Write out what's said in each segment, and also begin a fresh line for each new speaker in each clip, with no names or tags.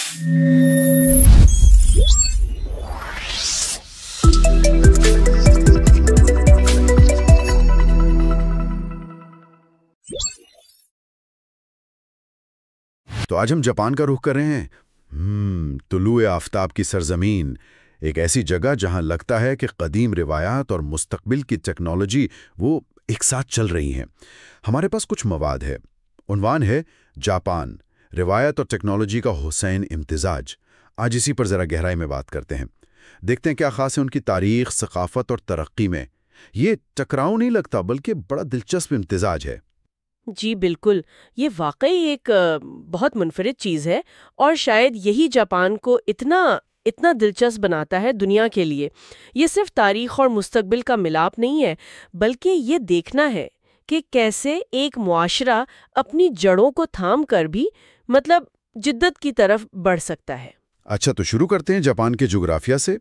تو آج ہم جاپان کا رخ کر رہے ہیں، طلوع آفتاب کی سرزمین، ایک ایسی جگہ جہاں لگتا ہے کہ قدیم روایات اور مستقبل کی ٹیکنالوجی وہ ایک ساتھ چل رہی ہیں۔ ہمارے پاس کچھ مواد ہے۔ عنوان ہے جاپان، روایت اور ٹیکنالوجی کا حسین امتزاج۔ آج اسی پر ذرا گہرائی میں بات کرتے ہیں، دیکھتے ہیں کیا خاص ہے ان کی تاریخ، ثقافت اور ترقی میں۔ یہ ٹکراؤ نہیں لگتا بلکہ بڑا دلچسپ امتزاج ہے۔
جی بالکل، یہ واقعی ایک بہت منفرد چیز ہے، اور شاید یہی جاپان کو اتنا دلچسپ بناتا ہے دنیا کے لیے۔ یہ صرف تاریخ اور مستقبل کا ملاپ نہیں ہے، بلکہ یہ دیکھنا ہے کہ کیسے ایک معاشرہ اپنی جڑوں کو تھام کر بھی جدت کی طرف بڑھ سکتا ہے۔
اچھا، تو شروع کرتے ہیں جاپان کے جغرافیہ سے۔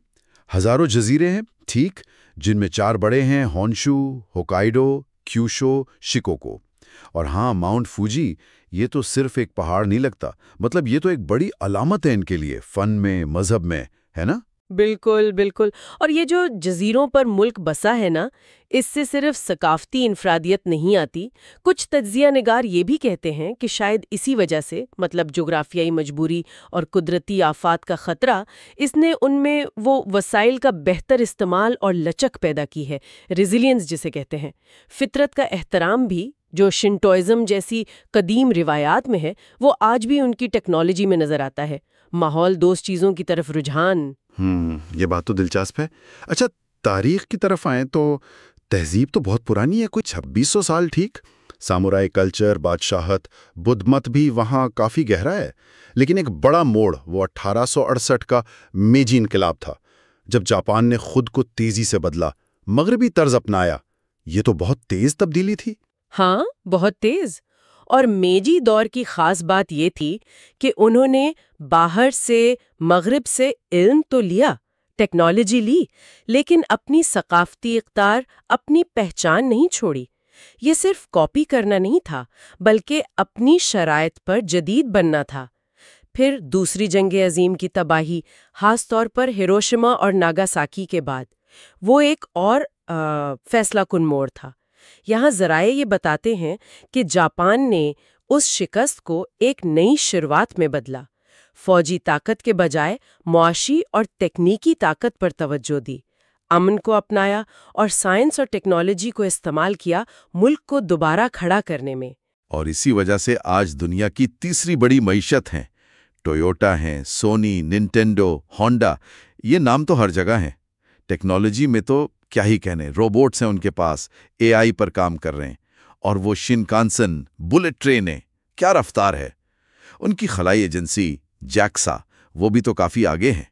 ہزاروں جزیرے ہیں، ٹھیک، جن میں 4 بڑے ہیں: ہونشو، ہوکائیڈو، کیوشو، شیکوکو۔ اور ہاں، ماؤنٹ فوجی، یہ تو صرف ایک پہاڑ نہیں لگتا، یہ تو ایک بڑی علامت ہے ان کے لیے، فن میں، مذہب میں، ہے نا؟
بالکل بالکل، اور یہ جو جزیروں پر ملک بسا ہے نا، اس سے صرف ثقافتی انفرادیت نہیں آتی۔ کچھ تجزیہ نگار یہ بھی کہتے ہیں کہ شاید اسی وجہ سے، جغرافیائی مجبوری اور قدرتی آفات کا خطرہ، اس نے ان میں وہ وسائل کا بہتر استعمال اور لچک پیدا کی ہے، ریزیلینس جسے کہتے ہیں۔ فطرت کا احترام بھی، جو شنٹوئزم جیسی قدیم روایات میں ہے، وہ آج بھی ان کی ٹیکنالوجی میں نظر آتا ہے۔ ماحول دوست چیزوں کی طرف رجحان۔
یہ بات تو دلچسپ ہے۔ اچھا، تاریخ کی طرف آئیں تو تہذیب تو بہت پرانی ہے، کوئی 2600 سال، ٹھیک؟ سامورائی کلچر، بادشاہت، بدھ مت بھی وہاں کافی گہرا ہے۔ لیکن ایک بڑا موڑ وہ 1868 کا میجی انقلاب تھا، جب جاپان نے خود کو تیزی سے بدلا، مغربی طرز اپنایا۔ یہ تو بہت تیز تبدیلی تھی۔
ہاں، بہت تیز۔ اور میجی دور کی خاص بات یہ تھی کہ انہوں نے باہر سے، مغرب سے علم تو لیا، ٹیکنالوجی لی، لیکن اپنی ثقافتی اقدار، اپنی پہچان نہیں چھوڑی۔ یہ صرف کاپی کرنا نہیں تھا، بلکہ اپنی شرائط پر جدید بننا تھا۔ پھر دوسری جنگ عظیم کی تباہی، خاص طور پر ہیروشیما اور ناگاساکی کے بعد، وہ ایک اور فیصلہ کن موڑ تھا۔ یہاں ذرائع یہ بتاتے ہیں کہ جاپان نے اس شکست کو ایک نئی شروعات میں بدلا، فوجی طاقت کے بجائے معاشی اور تکنیکی طاقت پر توجہ دی، امن کو اپنایا اور سائنس اور ٹیکنالوجی کو استعمال کیا ملک کو دوبارہ کھڑا کرنے میں۔
اور اسی وجہ سے آج دنیا کی تیسری بڑی معیشت ہیں، ٹویوٹا ہیں، سونی، ننٹینڈو، ہونڈا، یہ نام تو ہر جگہ ہیں۔ ٹیکنالوجی میں تو کیا ہی کہنے، روبوٹس ہیں ان کے پاس، اے آئی پر کام کر رہے ہیں، اور وہ شنکانسن، بلٹ ٹرینیں، کیا رفتار ہے۔ ان کی خلائی ایجنسی جیکسا، وہ بھی تو کافی آگے ہیں۔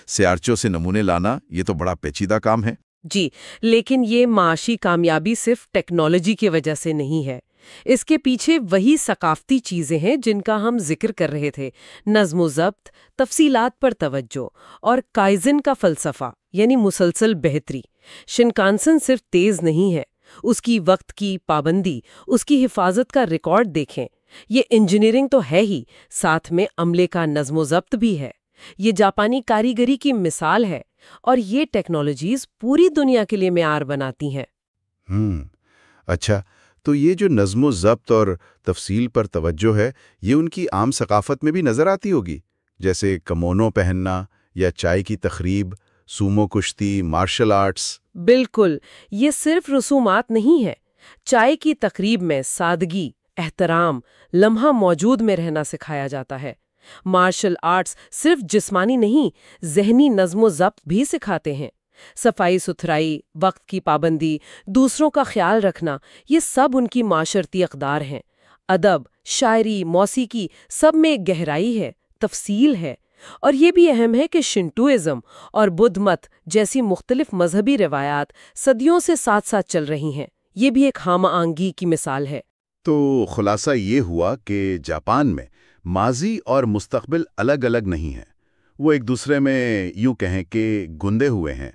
سیارچوں سے نمونے لانا، یہ تو بڑا پیچیدہ کام ہے۔
جی، لیکن یہ معاشی کامیابی صرف ٹیکنالوجی کی وجہ سے نہیں ہے۔ اس کے پیچھے وہی ثقافتی چیزیں ہیں جن کا ہم ذکر کر رہے تھے: نظم و ضبط، تفصیلات پر توجہ، اور کائزن کا فلسفہ، یعنی مسلسل بہتری۔ شنکانسن صرف تیز نہیں ہے، اس کی وقت کی پابندی، اس کی حفاظت کا ریکارڈ دیکھیں۔ یہ انجینئرنگ تو ہے ہی، ساتھ میں عملے کا نظم و ضبط بھی ہے۔ یہ جاپانی کاریگری کی مثال ہے، اور یہ ٹیکنالوجیز پوری دنیا کے لیے معیار بناتی ہیں۔
اچھا، تو یہ جو نظم و ضبط اور تفصیل پر توجہ ہے، یہ ان کی عام ثقافت میں بھی نظر آتی ہوگی، جیسے کمونو پہننا یا چائے کی تقریب، سومو کشتی، مارشل آرٹس۔
بالکل، یہ صرف رسومات نہیں ہے۔ چائے کی تقریب میں سادگی، احترام، لمحہ موجود میں رہنا سکھایا جاتا ہے۔ مارشل آرٹس صرف جسمانی نہیں، ذہنی نظم و ضبط بھی سکھاتے ہیں۔ صفائی ستھرائی، وقت کی پابندی، دوسروں کا خیال رکھنا، یہ سب ان کی معاشرتی اقدار ہیں۔ ادب، شاعری، موسیقی، سب میں ایک گہرائی ہے، تفصیل ہے۔ اور یہ بھی اہم ہے کہ شنٹوئزم اور بدھ مت جیسی مختلف مذہبی روایات صدیوں سے ساتھ ساتھ چل رہی ہیں۔ یہ بھی ایک ہم آہنگی کی مثال ہے۔
تو خلاصہ یہ ہوا کہ جاپان میں ماضی اور مستقبل الگ الگ نہیں ہیں، وہ ایک دوسرے میں یوں کہیں کہ گندے ہوئے ہیں۔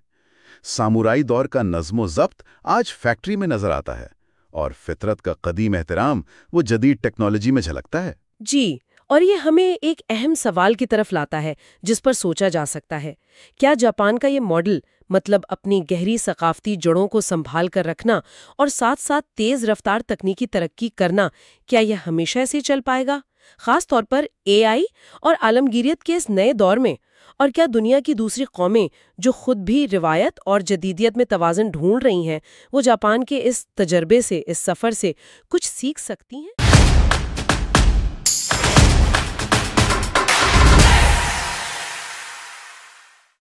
سامورائی دور کا نظم و ضبط آج فیکٹری میں نظر آتا ہے، اور فطرت کا قدیم احترام وہ جدید ٹیکنالوجی میں جھلکتا ہے۔
جی، اور یہ ہمیں ایک اہم سوال کی طرف لاتا ہے جس پر سوچا جا سکتا ہے۔ کیا جاپان کا یہ ماڈل، مطلب اپنی گہری ثقافتی جڑوں کو سنبھال کر رکھنا اور ساتھ ساتھ تیز رفتار تکنیکی ترقی کرنا، کیا یہ ہمیشہ ایسے چل پائے گا، خاص طور پر AI اور عالمگیریت کے اس نئے دور میں؟ اور کیا دنیا کی دوسری قومیں جو خود بھی روایت اور جدیدیت میں توازن ڈھونڈ رہی ہیں، وہ جاپان کے اس تجربے سے، اس سفر سے کچھ سیکھ سکتی ہیں؟